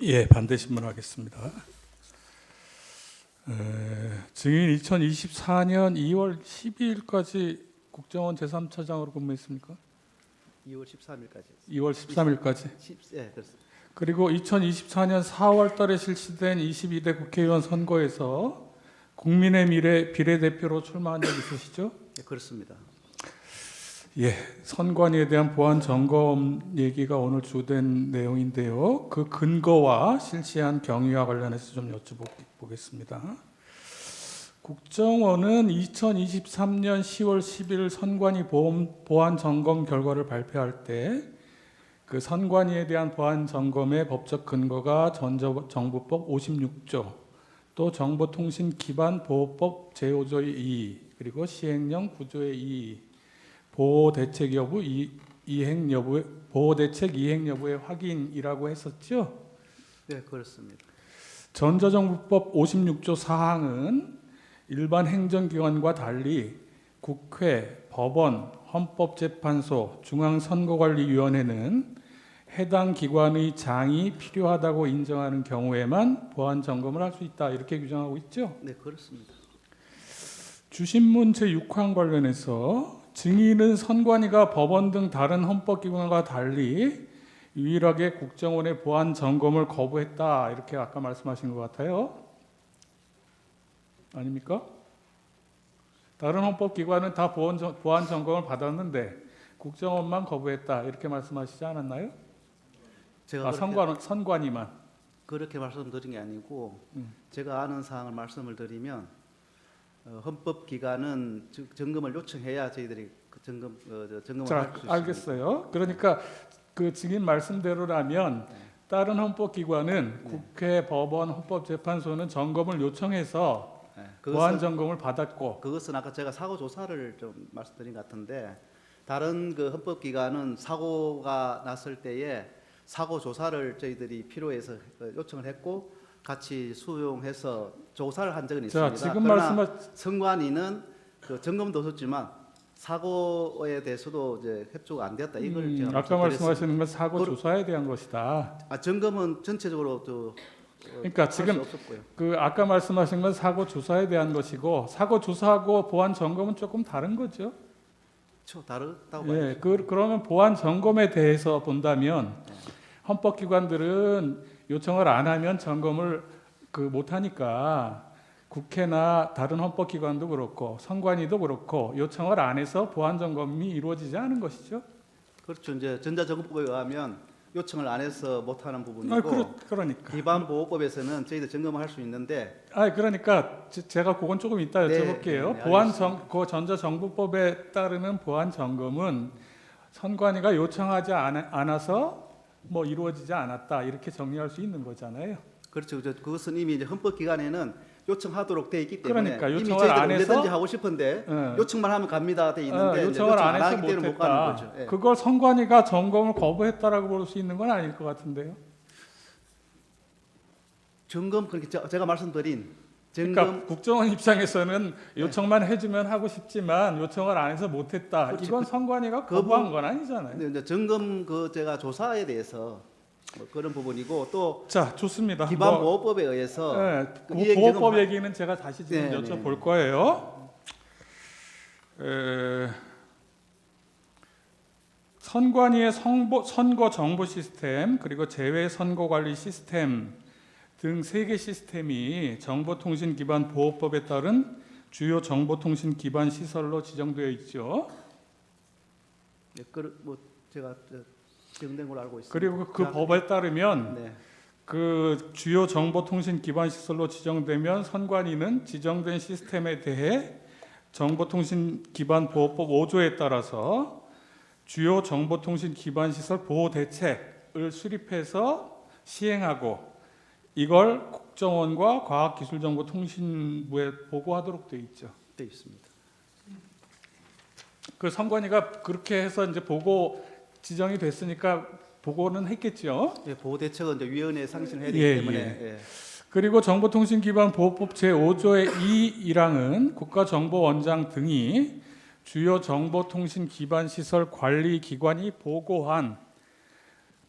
예, 반대 신문하겠습니다. 증인 2024년 2월 12일까지 국정원 제3차장으로 근무했습니까? 2월 13일까지. 2월 13일까지. 예, 그렇습니다. 그리고 2024년 4월 달에 실시된 22대 국회의원 선거에서 국민의 미래 비례대표로 출마한 적 있으시죠? 예, 그렇습니다. 예, 선관위에 대한 보안 점검 얘기가 오늘 주된 내용인데요. 그 근거와 실시한 경위와 관련해서 좀 여쭤보겠습니다. 국정원은 2023년 10월 10일 선관위 보안 점검 결과를 발표할 때 그 선관위에 대한 보안 점검의 법적 근거가 전자정부법 56조, 또 정보통신기반보호법 제5조의 2, 그리고 시행령 9조의 2, 보호대책 이행 여부의 확인이라고 했었죠. 네, 그렇습니다. 전자정부법 56조 사항은 일반 행정기관과 달리 국회, 법원, 헌법재판소, 중앙선거관리위원회는 해당 기관의 장이 필요하다고 인정하는 경우에만 보안 점검을 할 수 있다, 이렇게 규정하고 있죠. 네, 그렇습니다. 주신문 제6항 관련해서 증인은 선관위가 법원 등 다른 헌법기관과 달리 유일하게 국정원의 보안 점검을 거부했다, 이렇게 아까 말씀하신 것 같아요. 아닙니까? 다른 헌법기관은 다 보안 점검을 받았는데 국정원만 거부했다, 이렇게 말씀하시지 않았나요? 제가 선관위만. 그렇게 말씀드린 게 아니고 제가 아는 사항을 말씀을 드리면 헌법기관은 점검을 요청해야 저희들이 그 점검을 자, 할 수 있습니다. 알겠어요. 그러니까 그 증인 말씀대로라면 다른 헌법기관은 국회, 법원, 헌법재판소는 점검을 요청해서 보안 점검을 받았고, 그것은 아까 제가 사고 조사를 좀 말씀드린 것 같은데, 다른 그 헌법기관은 사고가 났을 때에 사고 조사를 저희들이 필요해서 요청을 했고 같이 수용해서 조사를 한 적은 있습니다. 자, 지금 그러나 선관위는 그 점검도 없었지만 사고에 대해서도 이제 협조가 안 되었다. 이걸 제가 아까 말씀드렸습니다. 말씀하시는 건 사고 조사에 대한 것이다. 점검은 전체적으로 그러니까 지금 없었고요. 그 아까 말씀하신 건 사고 조사에 대한 것이고, 사고 조사하고 보안 점검은 조금 다른 거죠. 다르다고 봐요. 예, 그러면 보안 점검에 대해서 본다면 헌법기관들은 요청을 안 하면 점검을 못 하니까 국회나 다른 헌법기관도 그렇고 선관위도 그렇고 요청을 안 해서 보안 점검이 이루어지지 않은 것이죠. 그렇죠. 이제 전자정보법에 의하면 요청을 안 해서 못 하는 부분이고, 그러니까. 기반보호법에서는 저희들 점검을 할 수 있는데, 그러니까 제가 그건 조금 이따 여쭤볼게요. 네, 그 전자정부법에 따르는 보안 점검은 선관위가 요청하지 않아서 이루어지지 않았다, 이렇게 정리할 수 있는 거잖아요. 그렇죠. 그것은 이미 이제 헌법기관에는 요청하도록 돼 있기 때문에 그러니까 이미 요청을 안 저희들 해서 언제든지 하고 싶은데 요청만 하면 갑니다 돼 있는데 요청을 안 해서 하기 때문에 못 가는 거죠. 못했다. 예. 그걸 선관위가 점검을 거부했다라고 볼 수 있는 건 아닐 것 같은데요. 점검, 그렇게 제가 말씀드린 그러니까 국정원 입장에서는 요청만 해주면 하고 싶지만 요청을 안 해서 못했다. 그렇죠. 이건 선관위가 거부한 건 아니잖아요. 근데 이제 점검 제가 조사에 대해서 그런 부분이고, 또 자, 좋습니다. 기반보호법에 의해서 그 이행 보호법 점검- 얘기는 제가 다시 지금 네, 여쭤볼 네. 거예요. 선관위의 선거 정보 시스템, 그리고 제외 선거 관리 시스템 등 3개 시스템이 정보통신 기반 보호법에 따른 주요 정보통신 기반 시설로 지정되어 있죠. 네, 제가 지정된 걸로 알고 있습니다. 그리고 그 법에 따르면 네. 그 주요 정보통신 기반 시설로 지정되면 선관위는 지정된 시스템에 대해 정보통신 기반 보호법 5조에 따라서 주요 정보통신 기반 시설 보호 대책을 수립해서 시행하고 이걸 국정원과 과학기술정보통신부에 보고하도록 되어 있죠. 돼 있습니다. 그 선관위가 그렇게 해서 이제 보고 지정이 됐으니까 보고는 했겠죠. 예, 보호 대책은 이제 위원회에 상신을 해야 되기 예, 때문에. 예. 예. 그리고 정보통신기반보호법 제5조의 2.1항은 국가정보원장 등이 주요 정보통신 기반 시설 관리 기관이 보고한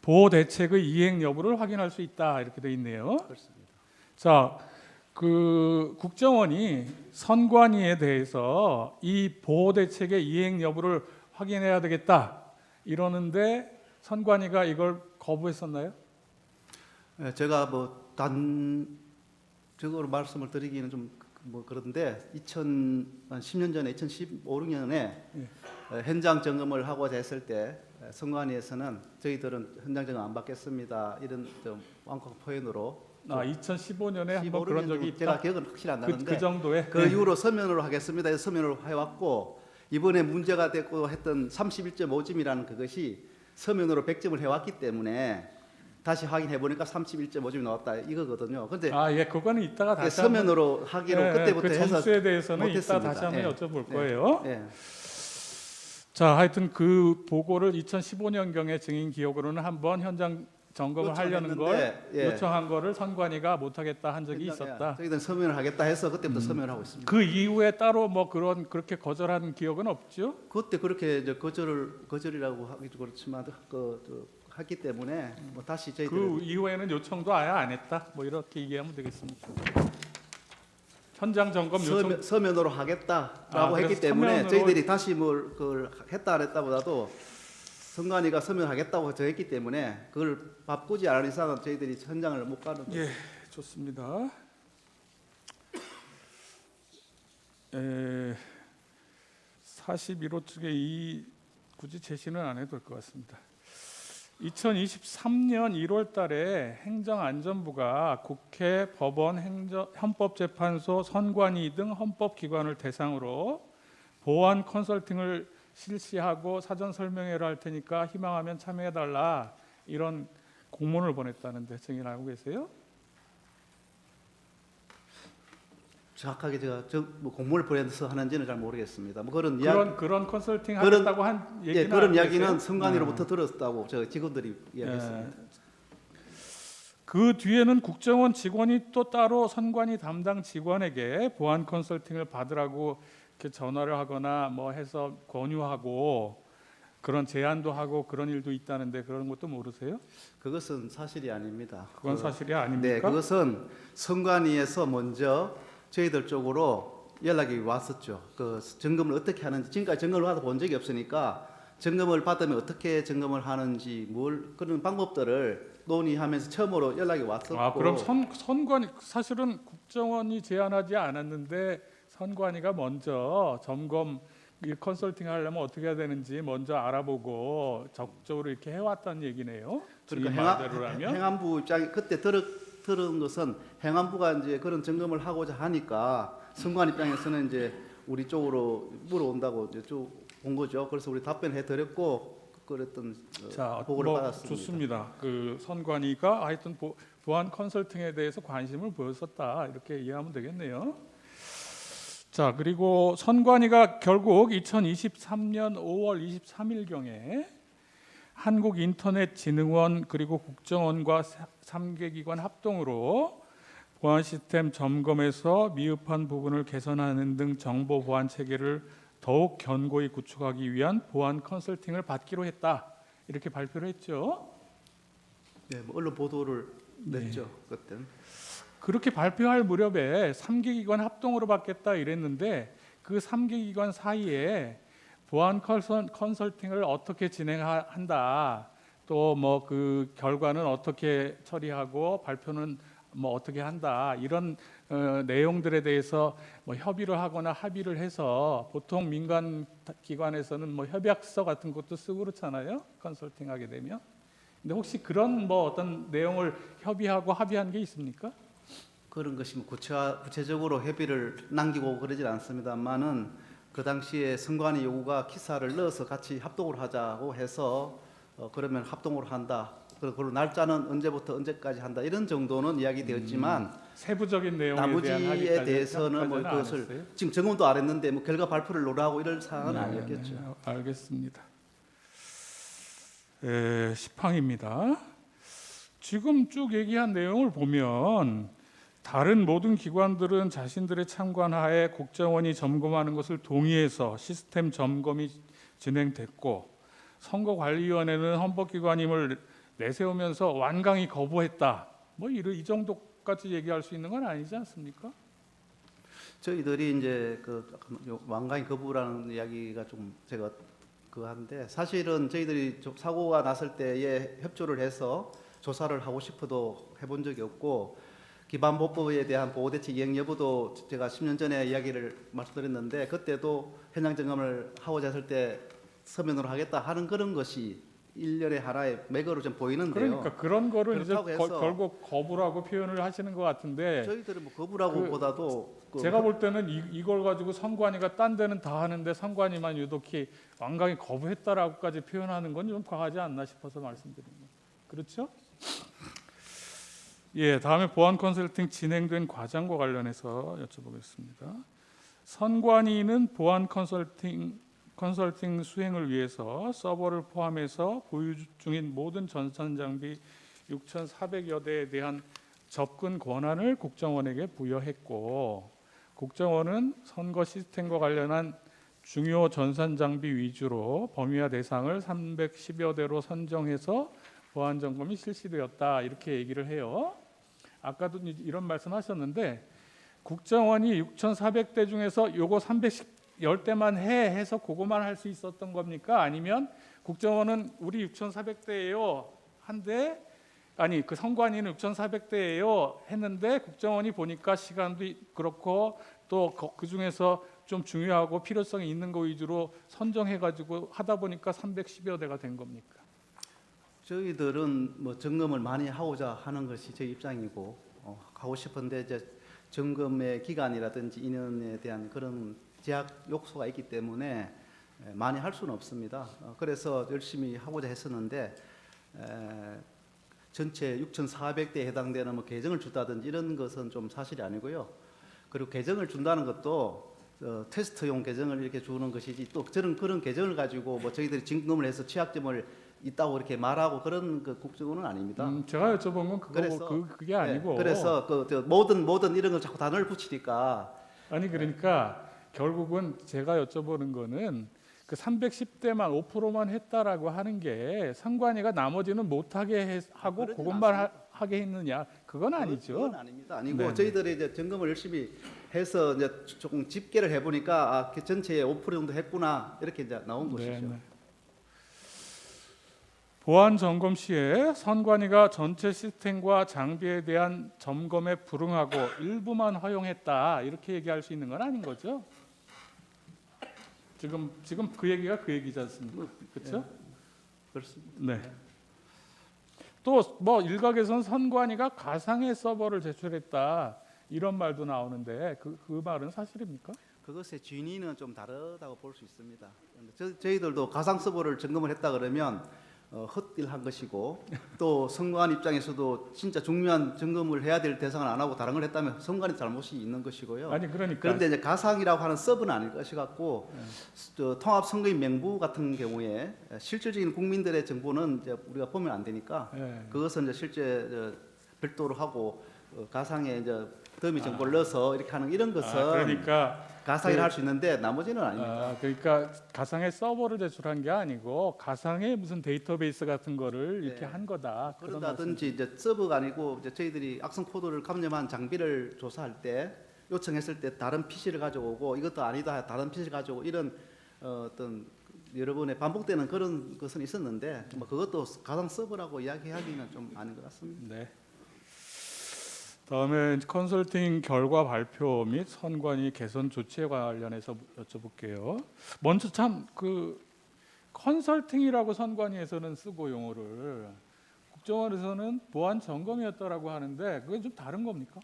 보호 대책의 이행 여부를 확인할 수 있다 이렇게 돼 있네요. 그렇습니다. 자, 그 국정원이 선관위에 대해서 이 보호 대책의 이행 여부를 확인해야 되겠다 이러는데 선관위가 이걸 거부했었나요? 예, 제가 뭐 단적으로 말씀을 드리기는 좀 뭐 그런데 2010년 전에 2015, 16년에 현장 점검을 하고자 했을 때 선관위에서는 저희들은 현장 점검 안 받겠습니다 이런 좀 완곡한 표현으로 2015년에 한번 그런 적이 있다. 제가 기억은 확실히 안 나는데 그 정도에 그 이후로 서면으로 하겠습니다 해서 서면으로 해왔고 이번에 문제가 됐고 했던 31.5점이라는 그것이 서면으로 100점을 해왔기 때문에 다시 확인해 보니까 31.5점이 나왔다 이거거든요. 근데 예, 그거는 이따가 다시 서면으로 하기로 그때부터 그 해서 점수에 대해서는 못했습니다. 이따 다시 한번 예. 여쭤볼 거예요. 예. 자, 하여튼 그 보고를 2015년경에 증인 기억으로는 한번 현장 점검을 하려는 걸 요청했는데, 요청한 거를 선관위가 못하겠다 한 적이 현장, 있었다. 저희들은 서면을 하겠다 해서 그때부터 서면을 하고 있습니다. 그 이후에 따로 뭐 그렇게 거절한 기억은 없죠? 그때 그렇게 이제 거절이라고 하기도 그렇지만 했기 때문에 뭐 다시 저희들은 그 이후에는 요청도 아예 안 했다. 뭐 이렇게 얘기하면 되겠습니다. 현장 점검 요청 서면으로 하겠다라고 했기 그래서 때문에 서면으로- 저희들이 다시 뭘 그걸 했다 안 했다보다도 선관위가 서면하겠다고 저했기 때문에 그걸 바꾸지 않을 이상은 저희들이 현장을 못 가는 거죠. 예, 좋습니다. 41호 측에 굳이 제시는 안 해도 될 것 같습니다. 2023년 1월 달에 행정안전부가 국회, 법원, 헌법재판소, 선관위 등 헌법기관을 대상으로 보안 컨설팅을 실시하고 사전 설명회를 할 테니까 희망하면 참여해달라 이런 공문을 보냈다는데 증인 알고 계세요? 정확하게 제가 뭐 공문을 보내서 하는지는 잘 모르겠습니다. 뭐 그런 이야기, 그런 컨설팅 그런- 하겠다고 한 얘기는 예, 그런 알고 이야기는 계세요? 선관위로부터 들었다고 저 직원들이 이야기했습니다. 그 뒤에는 국정원 직원이 또 따로 선관위 담당 직원에게 보안 컨설팅을 받으라고 이렇게 전화를 하거나 뭐 해서 권유하고 그런 제안도 하고 그런 일도 있다는데 그런 것도 모르세요? 그것은 사실이 아닙니다. 그건 사실이 아닙니까? 네, 그것은 선관위에서 먼저 저희들 쪽으로 연락이 왔었죠. 그 점검을 어떻게 하는지 지금까지 점검을 받아본 적이 없으니까 점검을 받으면 어떻게 점검을 하는지 뭘 그런 방법들을 논의하면서 처음으로 연락이 왔었고. 그럼 선관위 사실은 국정원이 제안하지 않았는데 선관위가 먼저 점검 이 컨설팅 하려면 어떻게 해야 되는지 먼저 알아보고 적극적으로 이렇게 해왔다는 얘기네요. 그러니까 이 말대로라면 행안부 입장이 그때 들은 것은 행안부가 이제 그런 점검을 하고자 하니까 선관 입장에서는 이제 우리 쪽으로 물어온다고 이제 쭉 온 거죠. 그래서 우리 답변해 드렸고 그랬던 자, 보고를 뭐 받았습니다. 좋습니다. 그 선관위가 하여튼 보안 컨설팅에 대해서 관심을 보였었다 이렇게 이해하면 되겠네요. 자, 그리고 선관위가 결국 2023년 5월 23일 경에 한국인터넷진흥원 그리고 국정원과 3개 기관 합동으로 보안 시스템 점검에서 미흡한 부분을 개선하는 등 정보 보안 체계를 더욱 견고히 구축하기 위한 보안 컨설팅을 받기로 했다. 이렇게 발표를 했죠. 네, 뭐 언론 보도를 냈죠. 그때는. 그렇게 발표할 무렵에 3개 기관 합동으로 받겠다 이랬는데 그 3개 기관 사이에 보안 컨설팅을 어떻게 진행한다. 또 뭐 그 결과는 어떻게 처리하고 발표는 뭐 어떻게 한다. 이런 내용들에 대해서 뭐 협의를 하거나 합의를 해서 보통 민간 기관에서는 뭐 협약서 같은 것도 쓰고 그렇잖아요. 컨설팅 하게 되면. 근데 혹시 그런 뭐 어떤 내용을 협의하고 합의한 게 있습니까? 그런 것이 뭐 구체적으로 협의를 남기고 그러질 않습니다만은 그 당시에 선관위 요구가 기사를 넣어서 같이 합동을 하자고 해서 그러면 합동으로 한다. 그리고 날짜는 언제부터 언제까지 한다. 이런 정도는 이야기되었지만 세부적인 내용에 대한 나머지에 합의까지 대해서는 뭐 합의까지는 안 그것을 했어요? 지금 점검도 안 했는데 뭐 결과 발표를 노려하고 이럴 사항은 네, 아니었겠죠. 네, 알겠습니다. 시팡입니다. 지금 쭉 얘기한 내용을 보면 다른 모든 기관들은 자신들의 참관하에 국정원이 점검하는 것을 동의해서 시스템 점검이 진행됐고 선거관리위원회는 헌법기관임을 내세우면서 완강히 거부했다. 뭐 이 정도까지 얘기할 수 있는 건 아니지 않습니까? 저희들이 이제 완강히 거부라는 이야기가 좀 제가 한데 사실은 저희들이 사고가 났을 때에 협조를 해서 조사를 하고 싶어도 해본 적이 없고 기반보호법에 대한 보호대책 이행 여부도 제가 10년 전에 이야기를 말씀드렸는데 그때도 현장 점검을 하고자 했을 때 서면으로 하겠다 하는 그런 것이 일련의 하나의 맥으로 좀 보이는데요. 그러니까 그런 거를 이제 그렇다고 해서 결국 거부라고 표현을 하시는 것 같은데 저희들은 뭐 거부라고보다도 제가 볼 때는 이걸 가지고 선관위가 딴 데는 다 하는데 선관위만 유독히 완강히 거부했다라고까지 표현하는 건 좀 과하지 않나 싶어서 말씀드린 거예요. 그렇죠? 예, 다음에 보안 컨설팅 진행된 과정과 관련해서 여쭤보겠습니다. 선관위는 보안 컨설팅 수행을 위해서 서버를 포함해서 보유 중인 모든 전산 장비 6,400여 대에 대한 접근 권한을 국정원에게 부여했고, 국정원은 선거 시스템과 관련한 중요 전산 장비 위주로 범위와 대상을 310여 대로 선정해서 보안 점검이 실시되었다, 이렇게 얘기를 해요. 아까도 이런 말씀하셨는데 국정원이 6,400대 중에서 요거 310대만 해서 그거만 할 수 있었던 겁니까? 아니면 국정원은 우리 6,400대예요 한데 아니 그 선관위는 6,400대예요 했는데 국정원이 보니까 시간도 그렇고 또 그 중에서 좀 중요하고 필요성이 있는 거 위주로 선정해가지고 하다 보니까 310여 대가 된 겁니까? 저희들은 뭐 점검을 많이 하고자 하는 것이 저희 입장이고 하고 싶은데 이제 점검의 기간이라든지 인원에 대한 그런 제약 요소가 있기 때문에 많이 할 수는 없습니다. 그래서 열심히 하고자 했었는데 전체 6,400대에 해당되는 뭐 계정을 준다든지 이런 것은 좀 사실이 아니고요. 그리고 계정을 준다는 것도 테스트용 계정을 이렇게 주는 것이지 또 그런 계정을 가지고 뭐 저희들이 점검을 해서 취약점을 있다고 이렇게 말하고 그런 그 국정원은 아닙니다. 제가 여쭤본 건 그래서, 그게 아니고 그래서 모든 이런 걸 자꾸 단어를 붙이니까 아니 그러니까 결국은 제가 여쭤보는 거는 그 310대만 5%만 했다라고 하는 게 선관위가 나머지는 못하게 하고 그것만 하게 했느냐, 그건 아니죠. 그건 아닙니다. 아니고 네네. 저희들이 이제 점검을 열심히 해서 이제 조금 집계를 해보니까 그 전체에 5% 정도 했구나 이렇게 이제 나온 것이죠. 네네. 보안 점검 시에 선관위가 전체 시스템과 장비에 대한 점검에 불응하고 일부만 허용했다, 이렇게 얘기할 수 있는 건 아닌 거죠? 지금 그 얘기가 그 얘기지 않습니까? 그렇죠? 그렇습니다. 네. 또 뭐 일각에선 선관위가 가상의 서버를 제출했다, 이런 말도 나오는데 그 말은 사실입니까? 그것의 진위는 좀 다르다고 볼 수 있습니다. 저희들도 가상 서버를 점검을 했다 그러면 헛딜한 것이고 또 선관 입장에서도 진짜 중요한 점검을 해야 될 대상을 안 하고 다른 걸 했다면 선관의 잘못이 있는 것이고요. 아니 그러니까 그런데 이제 가상이라고 하는 서브는 아닐 것이 같고 통합 선거인 명부 같은 경우에 실질적인 국민들의 정보는 이제 우리가 보면 안 되니까 그것은 이제 실제 별도로 하고 가상에 이제 더미 정보를 넣어서 이렇게 하는 이런 것은 그러니까 가상이라 할 수 있는데 나머지는 아닙니다. 그러니까 가상의 서버를 제출한 게 아니고 가상의 무슨 데이터베이스 같은 거를 이렇게 한 거다. 그런 그런다든지 이제 서버가 아니고 이제 저희들이 악성 코드를 감염한 장비를 조사할 때 요청했을 때 다른 PC를 가져오고 이것도 아니다 다른 PC를 가져오고 이런 어떤 여러 번의 반복되는 그런 것은 있었는데 뭐 그것도 가상 서버라고 이야기하기는 좀 아닌 것 같습니다. 네. 다음에 컨설팅 결과 발표 및 선관위 개선 조치에 관련해서 여쭤볼게요. 먼저 참 그 컨설팅이라고 선관위에서는 쓰고 용어를 국정원에서는 보안 점검이었다라고 하는데 그게 좀 다른 겁니까?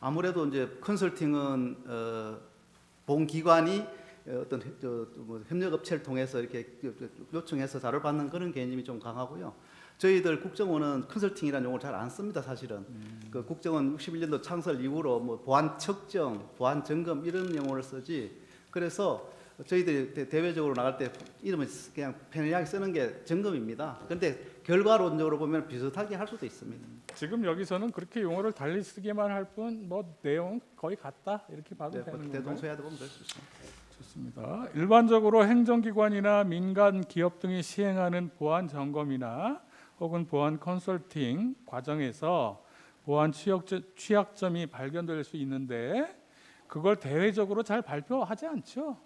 아무래도 이제 컨설팅은 본 기관이 어떤 뭐 협력업체를 통해서 이렇게 요청해서 자료를 받는 그런 개념이 좀 강하고요. 저희들 국정원은 컨설팅이라는 용어를 잘 안 씁니다, 사실은. 그 국정원 61년도 창설 이후로 뭐 보안 측정, 보안 점검 이런 용어를 쓰지. 그래서 저희들이 대외적으로 나갈 때 이름을 그냥 편리하게 쓰는 게 점검입니다. 그런데 결과론적으로 보면 비슷하게 할 수도 있습니다. 지금 여기서는 그렇게 용어를 달리 쓰기만 할 뿐 뭐 내용 거의 같다 이렇게 봐도 되는 건가요? 대동소이하다 보면 될 수 있습니다. 좋습니다. 일반적으로 행정기관이나 민간 기업 등이 시행하는 보안 점검이나 혹은 보안 컨설팅 과정에서 보안 취약점이 발견될 수 있는데 그걸 대외적으로 잘 발표하지 않죠.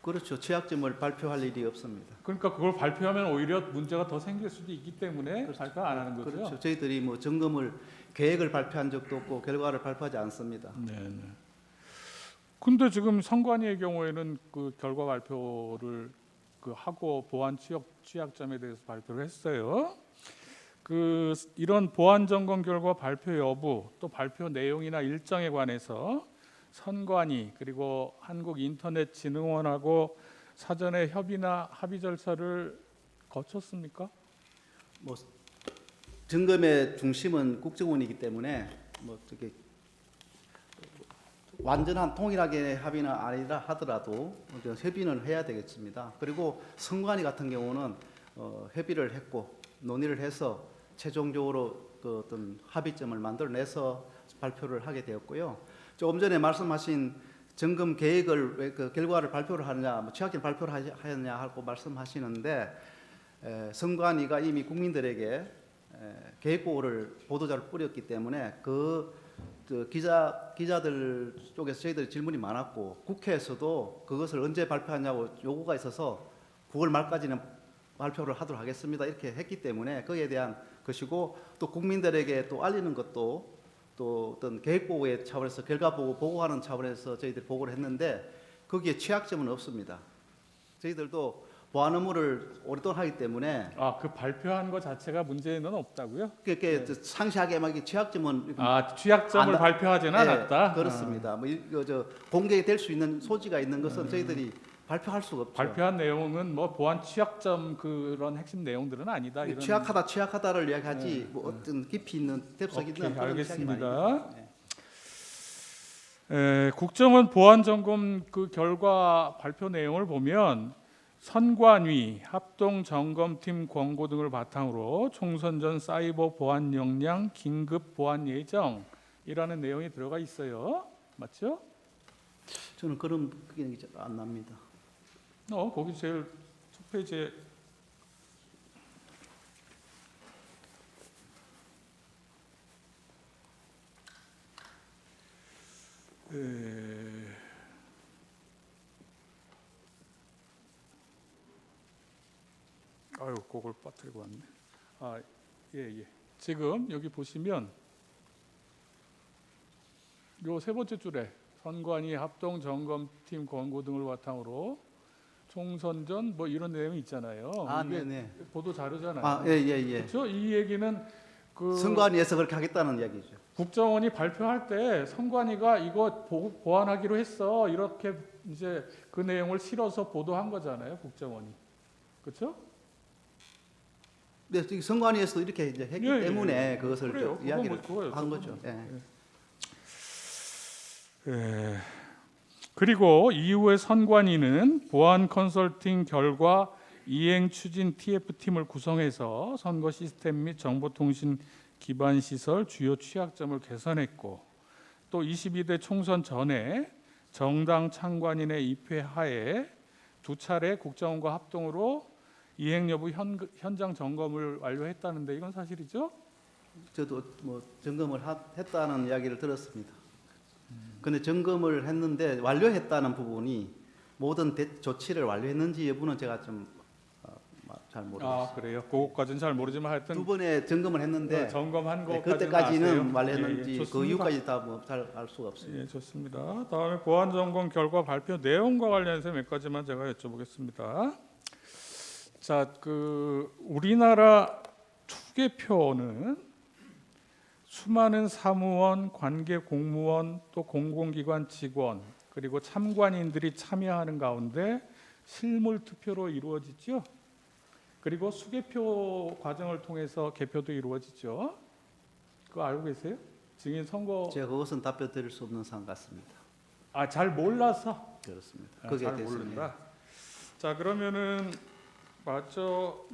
그렇죠. 취약점을 발표할 일이 없습니다. 그러니까 그걸 발표하면 오히려 문제가 더 생길 수도 있기 때문에 그렇죠. 발표 안 하는 거죠. 그렇죠. 저희들이 뭐 점검을 계획을 발표한 적도 없고 결과를 발표하지 않습니다. 네. 근데 지금 선관위의 경우에는 그 결과 발표를 하고 보안 취약점에 대해서 발표를 했어요. 이런 보안 점검 결과 발표 여부 또 발표 내용이나 일정에 관해서 선관위 그리고 한국인터넷진흥원하고 사전에 협의나 합의 절차를 거쳤습니까? 뭐 점검의 중심은 국정원이기 때문에 뭐 저게 완전한 통일하게 합의는 아니라 하더라도 협의는 해야 되겠습니다. 그리고 선관위 같은 경우는 협의를 했고 논의를 해서 최종적으로 그 어떤 합의점을 만들어내서 발표를 하게 되었고요. 조금 전에 말씀하신 점검 계획을 왜 그 결과를 발표를 하느냐, 뭐 취약점 발표를 하느냐 하고 말씀하시는데 선관위가 이미 국민들에게 계획보고를 보도자를 뿌렸기 때문에 그 기자들 쪽에서 저희들이 질문이 많았고 국회에서도 그것을 언제 발표하냐고 요구가 있어서 9월 말까지는 발표를 하도록 하겠습니다 이렇게 했기 때문에 거기에 대한 것이고 또 국민들에게 또 알리는 것도 또 어떤 계획보고의 차원에서 결과보고 보고하는 차원에서 저희들이 보고를 했는데 거기에 취약점은 없습니다. 저희들도 보안 업무를 오랫동안 하기 때문에 그 발표한 것 자체가 문제는 없다고요? 그렇게 상시하게 막 취약점은 취약점을 발표하지는 않았다. 그렇습니다. 뭐 저 공개될 수 있는 소지가 있는 것은 저희들이 발표할 수가 없죠. 발표한 내용은 뭐 보안 취약점 그런 핵심 내용들은 아니다. 이런 취약하다를 이야기하지 뭐 어떤 깊이 있는 뎁석 있는 그런 알겠습니다. 국정원 보안 점검 그 결과 발표 내용을 보면 선관위, 합동 점검팀 권고 등을 바탕으로 총선 전 사이버 보안 역량 긴급 보안 예정이라는 내용이 들어가 있어요. 맞죠? 저는 그런 그게 안 납니다. 거기 제일 첫 페이지에 그걸 빠뜨리고 왔네. 예. 지금 여기 보시면 요 세 번째 줄에 선관위 합동 점검팀 권고 등을 바탕으로 총선 전 뭐 이런 내용이 있잖아요. 이게 네네. 보도 자료잖아요. 예. 그렇죠? 이 얘기는 선관위에서 그렇게 하겠다는 이야기죠. 국정원이 발표할 때 선관위가 이거 보완하기로 했어. 이렇게 이제 그 내용을 실어서 보도한 거잖아요. 국정원이. 그렇죠? 네, 선관위에서도 이렇게 이제 했기 때문에 그것을 이야기를 한 거죠. 그리고 이후에 선관위는 보안 컨설팅 결과 이행 추진 TF팀을 구성해서 선거 시스템 및 정보통신 기반 시설 주요 취약점을 개선했고 또 22대 총선 전에 정당 참관인의 입회하에 2차례 국정원과 합동으로 이행 여부 현장 점검을 완료했다는데 이건 사실이죠? 저도 뭐 점검을 했다는 이야기를 들었습니다. 근데 점검을 했는데 완료했다는 부분이 모든 조치를 완료했는지 여부는 제가 좀 잘 모르겠어요. 그래요? 그것까지는 잘 모르지만 하여튼 두 번에 점검을 했는데 점검한 거 그때까지는 완료했는지 그 이후까지 다 뭐 잘 알 수가 없습니다. 예, 좋습니다. 다음에 보안 점검 결과 발표 내용과 관련해서 몇 가지만 제가 여쭤보겠습니다. 자, 우리나라 투개표는 수많은 사무원, 관계 공무원, 또 공공기관 직원 그리고 참관인들이 참여하는 가운데 실물 투표로 이루어지죠. 그리고 수개표 과정을 통해서 개표도 이루어지죠. 그거 알고 계세요? 증인 선거 제가 그것은 답변 드릴 수 없는 사안 같습니다. 잘 몰라서 그렇습니다. 잘 모른다. 자, 그러면은 맞죠?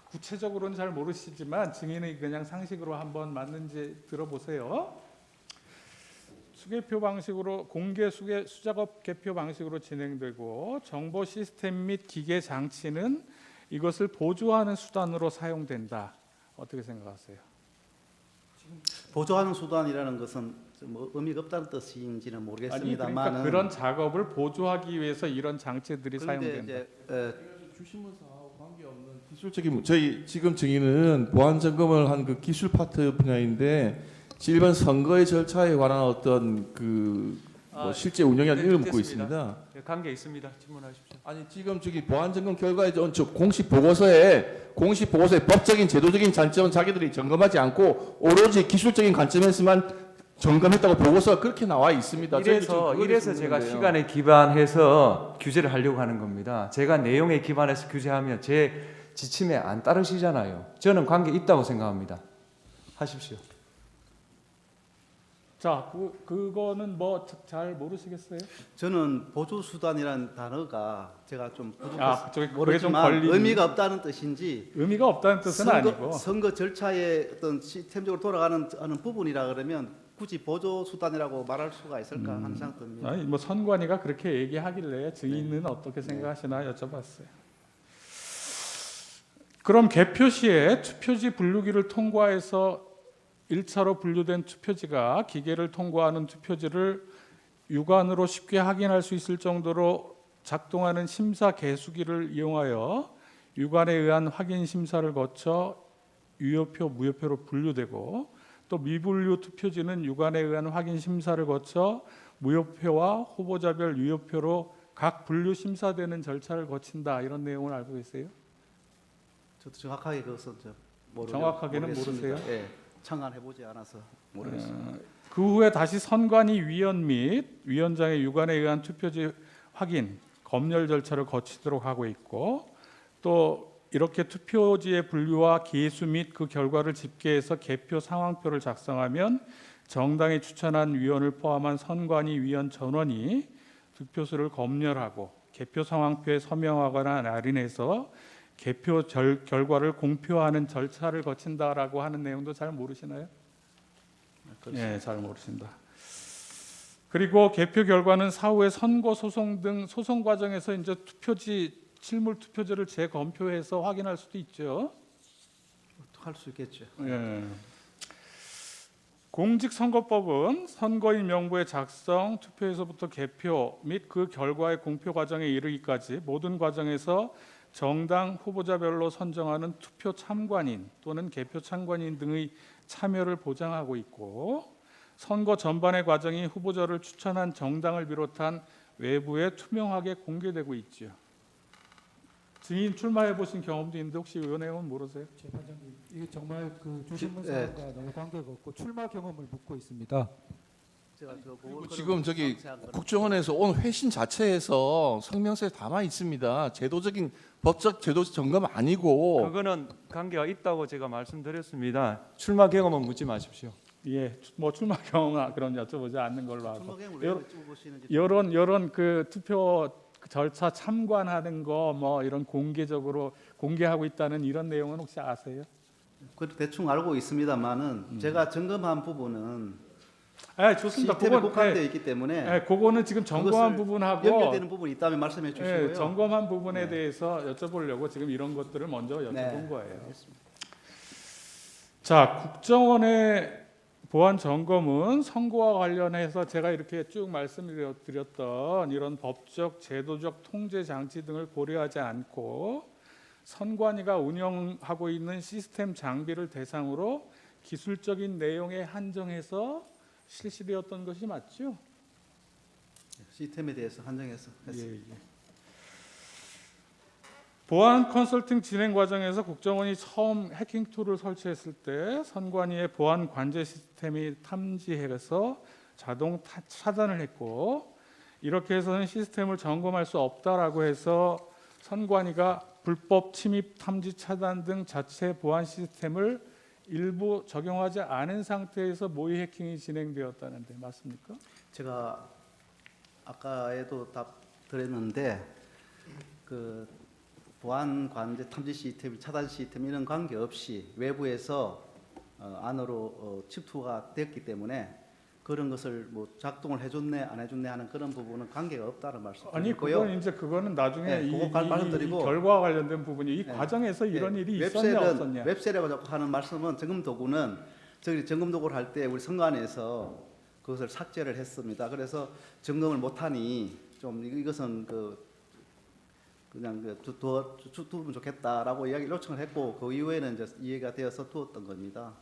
구체적으로는 잘 모르시지만 증인이 그냥 상식으로 한번 맞는지 들어보세요. 수개표 방식으로 공개 수작업 개표 방식으로 진행되고 정보 시스템 및 기계 장치는 이것을 보조하는 수단으로 사용된다. 어떻게 생각하세요? 보조하는 수단이라는 것은 뭐 의미가 없다는 뜻인지는 아니 모르겠습니다만 그러니까 그런 작업을 보조하기 위해서 이런 장치들이 그런데 사용된다. 이제 주식문서하고 관계없는 기술적인 저희 지금 증인은 보안 점검을 한 그 기술 파트 분야인데 일반 선거의 절차에 관한 어떤 뭐 실제 운영에 대한 의미를 묻고 있습니다. 네, 관계 있습니다. 질문하십시오. 아니 지금 저기 보안 점검 결과에 저 공식 보고서에 법적인 제도적인 관점은 자기들이 점검하지 않고 오로지 기술적인 관점에서만 점검했다고 보고서가 그렇게 나와 있습니다. 이래서 제가 시간에 기반해서 규제를 하려고 하는 겁니다. 제가 내용에 기반해서 규제하면 제 지침에 안 따르시잖아요. 저는 관계 있다고 생각합니다. 하십시오. 자, 그거는 뭐 잘 모르시겠어요? 저는 보조 수단이라는 단어가 제가 좀 아, 저기 그게 좀 모르지만 걸리는 의미가 없다는 뜻인지 의미가 없다는 뜻은 아니고 선거 절차의 어떤 시스템적으로 돌아가는 하는 부분이라 그러면 굳이 보조 수단이라고 말할 수가 있을까 하는 생각 듭니다. 아니, 뭐 선관위가 그렇게 얘기하길래 증인은 어떻게 생각하시나 여쭤봤어요. 그럼 개표 시에 투표지 분류기를 통과해서 1차로 분류된 투표지가 기계를 통과하는 투표지를 육안으로 쉽게 확인할 수 있을 정도로 작동하는 심사 개수기를 이용하여 육안에 의한 확인 심사를 거쳐 유효표, 무효표로 분류되고 또 미분류 투표지는 육안에 의한 확인 심사를 거쳐 무효표와 후보자별 유효표로 각 분류 심사되는 절차를 거친다. 이런 내용을 알고 계세요? 저도 정확하게 그것은 정확하게는 모르겠습니다. 모르세요? 예, 참관해보지 않아서 모르겠습니다. 그 후에 다시 선관위 위원 및 위원장의 육안에 의한 투표지 확인, 검열 절차를 거치도록 하고 있고 또 이렇게 투표지의 분류와 개수 및 그 결과를 집계해서 개표 상황표를 작성하면 정당이 추천한 위원을 포함한 선관위 위원 전원이 득표수를 검열하고 개표 상황표에 서명하거나 날인해서 개표 결과를 공표하는 절차를 거친다라고 하는 내용도 잘 모르시나요? 예, 잘 모르신다. 그리고 개표 결과는 사후에 선거 소송 등 소송 과정에서 이제 투표지 실물 투표지를 재검표해서 확인할 수도 있죠. 할 수 있겠죠. 예. 공직선거법은 선거인 명부의 작성, 투표에서부터 개표 및 그 결과의 공표 과정에 이르기까지 모든 과정에서 정당 후보자별로 선정하는 투표 참관인 또는 개표 참관인 등의 참여를 보장하고 있고 선거 전반의 과정이 후보자를 추천한 정당을 비롯한 외부에 투명하게 공개되고 있죠. 증인 출마해 보신 경험도 있는데 혹시 이 내용은 모르세요? 재판장님, 이게 정말 그 주신문서와 너무 관계가 없고 출마 경험을 묻고 있습니다. 제가 지금 저기 국정원에서 온 회신 자체에서 성명서에 담아 있습니다. 제도적인 법적 제도 점검 아니고 그거는 관계가 있다고 제가 말씀드렸습니다. 출마 경험은 묻지 마십시오. 예, 뭐 출마 경험 그런 여쭤보지 않는 걸로 하고 출마경을 왜 여쭤보시는지 이런 그 투표 절차 참관하는 거 뭐 이런 공개적으로 공개하고 있다는 이런 내용은 혹시 아세요? 대충 알고 있습니다만은 제가 점검한 부분은 좋습니다. 시스템에 그건 국한되어 있기 때문에 그거는 지금 점검한 부분하고 연결되는 부분이 있다면 말씀해 주시고요. 점검한 부분에 대해서 여쭤보려고 지금 이런 것들을 먼저 여쭤본 거예요. 알겠습니다. 자, 국정원의 보안 점검은 선거와 관련해서 제가 이렇게 쭉 말씀드렸던 이런 법적, 제도적 통제 장치 등을 고려하지 않고 선관위가 운영하고 있는 시스템 장비를 대상으로 기술적인 내용에 한정해서 실시되었던 것이 맞죠? 시스템에 대해서 한정해서 했습니다. 예. 보안 컨설팅 진행 과정에서 국정원이 처음 해킹 툴을 설치했을 때 선관위의 보안 관제 시스템이 탐지해서 자동 차단을 했고 이렇게 해서는 시스템을 점검할 수 없다라고 해서 선관위가 불법 침입 탐지 차단 등 자체 보안 시스템을 일부 적용하지 않은 상태에서 모의 해킹이 진행되었다는데 맞습니까? 제가 아까에도 답 드렸는데 그 보안 관제 탐지 시스템, 차단 시스템 이런 관계 없이 외부에서 안으로 침투가 됐기 때문에 그런 것을 뭐 작동을 해줬네 안 해줬네 하는 그런 부분은 관계가 없다는 말씀 아니 드리고요. 그거는 나중에 네, 그거 이 말씀드리고 결과와 관련된 부분이 이 네. 과정에서 이런 예, 일이 있었냐 없었냐. 웹셀이라고 자꾸 하는 말씀은 점검 도구는 저희 점검 도구를 할 때 우리 선관위에서 그것을 삭제를 했습니다. 그래서 점검을 못하니 좀 이것은 그냥 두면 좋겠다라고 이야기 요청을 했고 그 이후에는 이제 이해가 되어서 두었던 겁니다.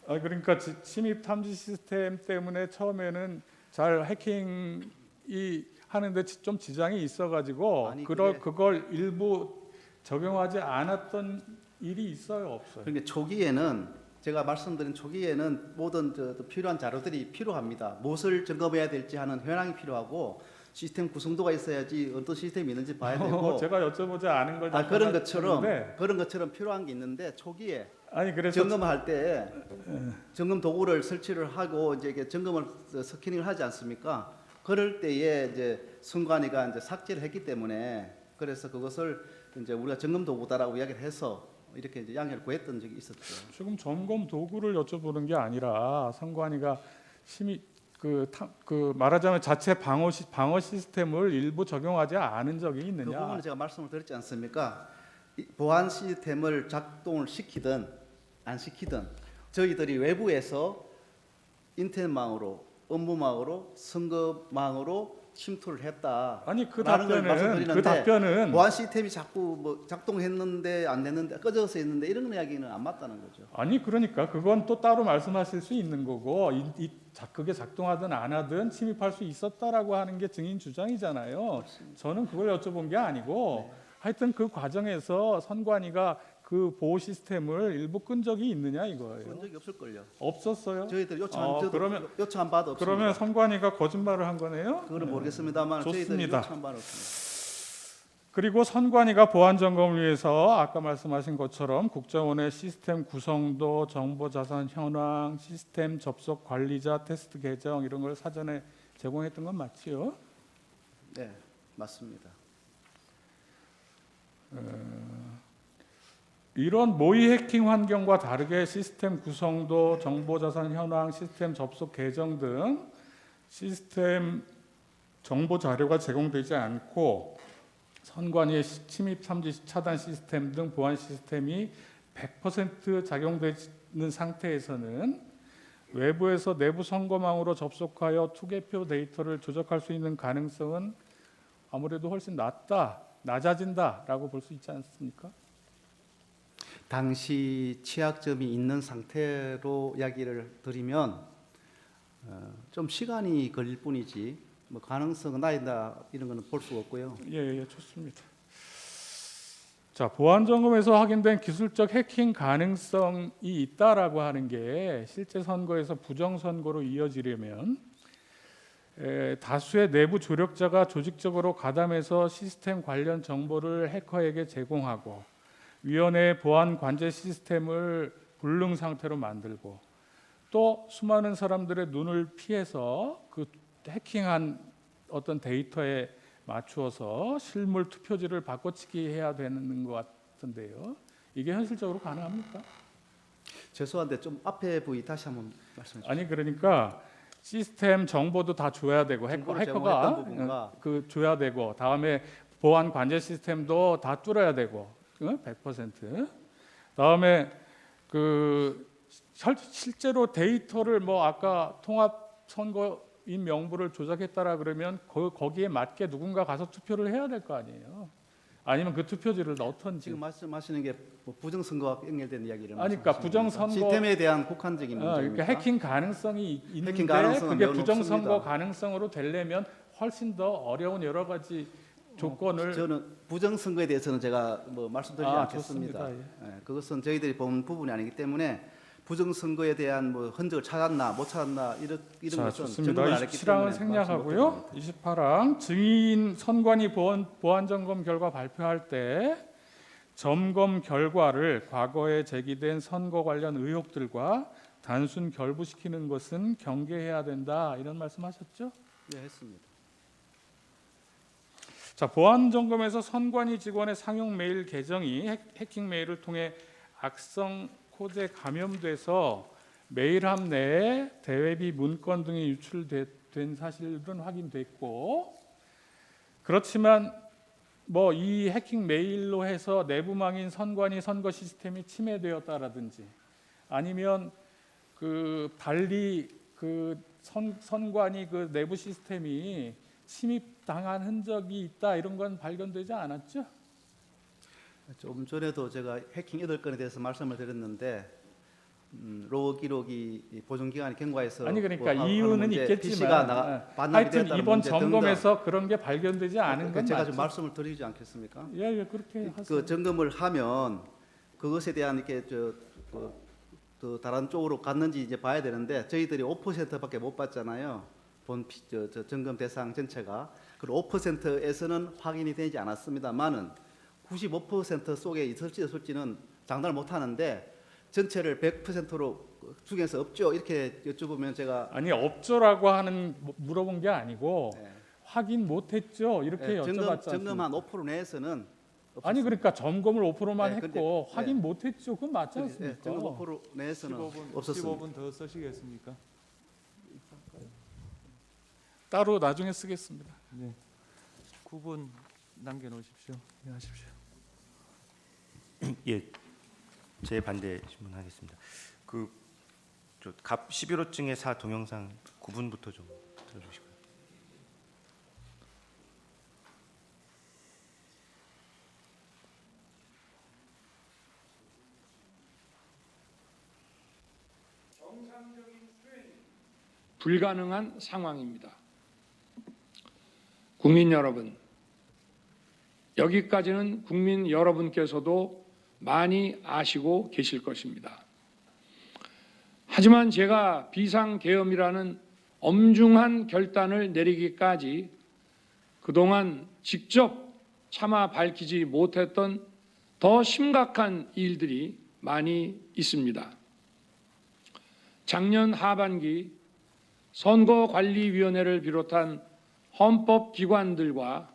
그러니까 침입 탐지 시스템 때문에 처음에는 잘 해킹이 하는데 좀 지장이 있어가지고 아니, 그걸 일부 적용하지 않았던 일이 있어요, 없어요? 그러니까 초기에는 제가 말씀드린 초기에는 모든 필요한 자료들이 필요합니다. 무엇을 점검해야 될지 하는 현황이 필요하고 시스템 구성도가 있어야지 어떤 시스템이 있는지 봐야 되고 제가 여쭤보지 않은 걸 그런 것처럼 필요한 게 있는데 초기에 아니 그래서 점검할 때 점검 도구를 설치를 하고 이제 이게 점검을 스캐닝을 하지 않습니까? 그럴 때에 이제 선관위가 이제 삭제를 했기 때문에 그래서 그것을 이제 우리가 점검 도구다라고 이야기를 해서 이렇게 이제 양해를 구했던 적이 있었죠. 지금 점검 도구를 여쭤보는 게 아니라 선관위가 말하자면 자체 방어 시스템을 일부 적용하지 않은 적이 그 있느냐? 부분은 제가 말씀을 드렸지 않습니까? 이 보안 시스템을 작동을 시키든 안 시키든 저희들이 외부에서 인터넷망으로, 업무망으로, 선거망으로 침투를 했다. 아니 그 라는 걸 답변은 말씀드리는데 보안 시스템이 자꾸 뭐 작동했는데 안 됐는데 꺼져서 있는데 이런 이야기는 안 맞다는 거죠. 아니 그러니까 그건 또 따로 말씀하실 수 있는 거고 그게 작동하든 안 하든 침입할 수 있었다라고 하는 게 증인 주장이잖아요. 저는 그걸 여쭤본 게 아니고 하여튼 그 과정에서 선관위가 그 보호 시스템을 일부 끈 적이 있느냐 이거예요. 그런 적이 없을걸요. 없었어요. 저희들 요청 안 바도 없습니다. 그러면 선관위가 거짓말을 한 거네요. 그거는 모르겠습니다만 저희들이 좋습니다. 요청 한 바는 없습니다. 그리고 선관위가 보안 점검을 위해서 아까 말씀하신 것처럼 국정원의 시스템 구성도, 정보 자산 현황, 시스템 접속 관리자 테스트 계정 이런 걸 사전에 제공했던 건 맞지요? 네, 맞습니다. 이런 모의 해킹 환경과 다르게 시스템 구성도, 정보 자산 현황, 시스템 접속 계정 등 시스템 정보 자료가 제공되지 않고 선관위의 침입 탐지 차단 시스템 등 보안 시스템이 100% 작용되는 상태에서는 외부에서 내부 선거망으로 접속하여 투개표 데이터를 조작할 수 있는 가능성은 아무래도 훨씬 낮아진다라고 볼 수 있지 않습니까? 당시 취약점이 있는 상태로 이야기를 드리면 좀 시간이 걸릴 뿐이지 뭐 가능성은 나이다 이런 거는 볼 수가 없고요. 예, 좋습니다. 자, 보안 점검에서 확인된 기술적 해킹 가능성이 있다라고 하는 게 실제 선거에서 부정 선거로 이어지려면 다수의 내부 조력자가 조직적으로 가담해서 시스템 관련 정보를 해커에게 제공하고 위원회의 보안 관제 시스템을 불능 상태로 만들고 또 수많은 사람들의 눈을 피해서 그 해킹한 어떤 데이터에 맞추어서 실물 투표지를 바꿔치기 해야 되는 것 같은데요. 이게 현실적으로 가능합니까? 죄송한데 좀 앞에 부위 다시 한번 말씀해 주세요. 아니 그러니까 시스템 정보도 다 줘야 되고 정보를 해커가 제공했던 부분과 줘야 되고 다음에 보안 관제 시스템도 다 뚫어야 되고 100%. 다음에 실제로 데이터를 뭐 아까 통합 선거인 명부를 조작했다라 그러면 거기에 맞게 누군가 가서 투표를 해야 될 거 아니에요. 아니면 그 투표지를 넣던지. 지금 말씀하시는 게 뭐 부정선거와 연결된 이야기를 아니, 그러니까 말씀하시는 부정선거 시스템에 대한 국한적인 문제입니까? 그러니까 해킹 가능성이 있는데 해킹 가능성은 그게 매우 부정선거 높습니다. 가능성으로 되려면 훨씬 더 어려운 여러 가지 조건을 저는 부정선거에 대해서는 제가 뭐 말씀드리지 않겠습니다. 좋습니다. 예, 그것은 저희들이 본 부분이 아니기 때문에 부정선거에 대한 뭐 흔적을 찾았나 못 찾았나 이런 자, 것은 좋습니다. 점검을 안 했기 27항은 때문에 생략하고요. 28항 증인 선관위 보안 점검 결과 발표할 때 점검 결과를 과거에 제기된 선거 관련 의혹들과 단순 결부시키는 것은 경계해야 된다 이런 말씀하셨죠? 네, 했습니다. 자, 보안 점검에서 선관위 직원의 상용 메일 계정이 해킹 메일을 통해 악성 코드에 감염돼서 메일함 내에 대외비 문건 등이 유출된 사실은 확인됐고, 그렇지만 뭐 이 해킹 메일로 해서 내부망인 선관위 선거 시스템이 침해되었다라든지, 아니면 그 달리 그 선관위 그 내부 시스템이 침입당한 흔적이 있다, 이런 건 발견되지 않았죠? 좀 전에도 제가 해킹 8건에 대해서 말씀을 드렸는데 로그 기록이 보존 기간이 경과해서 아니 그러니까 뭐 이유는 문제, 있겠지만 PC가 반납이 하여튼 됐다는 이번 문제 등등. 점검에서 그런 게 발견되지 않은 그러니까 건 제가 맞죠? 좀 말씀을 드리지 않겠습니까? 예, 그렇게 하세요. 그 점검을 하면 그것에 대한 이렇게 또 다른 쪽으로 갔는지 이제 봐야 되는데 저희들이 5%밖에 못 받잖아요. 점검 대상 전체가. 그리고 5%에서는 확인이 되지 않았습니다만은 95% 속에 있을지 없을지는 장담을 못 하는데 전체를 100%로 중에서 없죠. 이렇게 여쭤보면 제가 아니 없죠라고 하는 물어본 게 아니고 네. 확인 못했죠 이렇게 여쭤봤지 점검한 않습니까? 5% 내에서는 아니 그러니까 점검을 5%만 네, 근데, 했고 네. 확인 못했죠. 그건 맞지 않습니까? 점검 5% 내에서는 15분, 없었습니다. 15분 더 쓰시겠습니까? 따로 나중에 쓰겠습니다. 네. 9분 남겨놓으십시오. 네, 하십시오. 예, 제 반대 질문하겠습니다. 갑 11호증의 4 동영상 9분부터 좀 들어주시고요. 불가능한 상황입니다. 국민 여러분, 여기까지는 국민 여러분께서도 많이 아시고 계실 것입니다. 하지만 제가 비상계엄이라는 엄중한 결단을 내리기까지 그동안 직접 차마 밝히지 못했던 더 심각한 일들이 많이 있습니다. 작년 하반기 선거관리위원회를 비롯한 헌법기관들과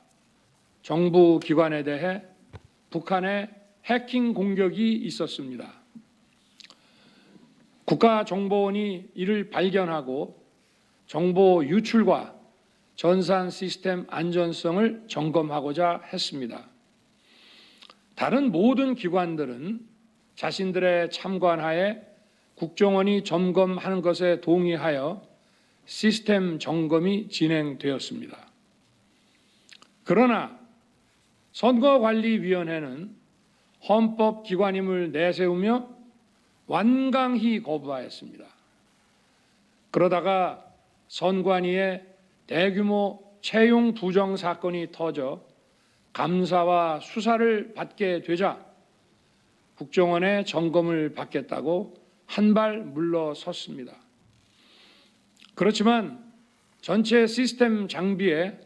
정부기관에 대해 북한의 해킹 공격이 있었습니다. 국가정보원이 이를 발견하고 정보 유출과 전산 시스템 안전성을 점검하고자 했습니다. 다른 모든 기관들은 자신들의 참관하에 국정원이 점검하는 것에 동의하여 시스템 점검이 진행되었습니다. 그러나 선거관리위원회는 헌법기관임을 내세우며 완강히 거부하였습니다. 그러다가 선관위의 대규모 채용 부정 사건이 터져 감사와 수사를 받게 되자 국정원의 점검을 받겠다고 한 발 물러섰습니다. 그렇지만 전체 시스템 장비의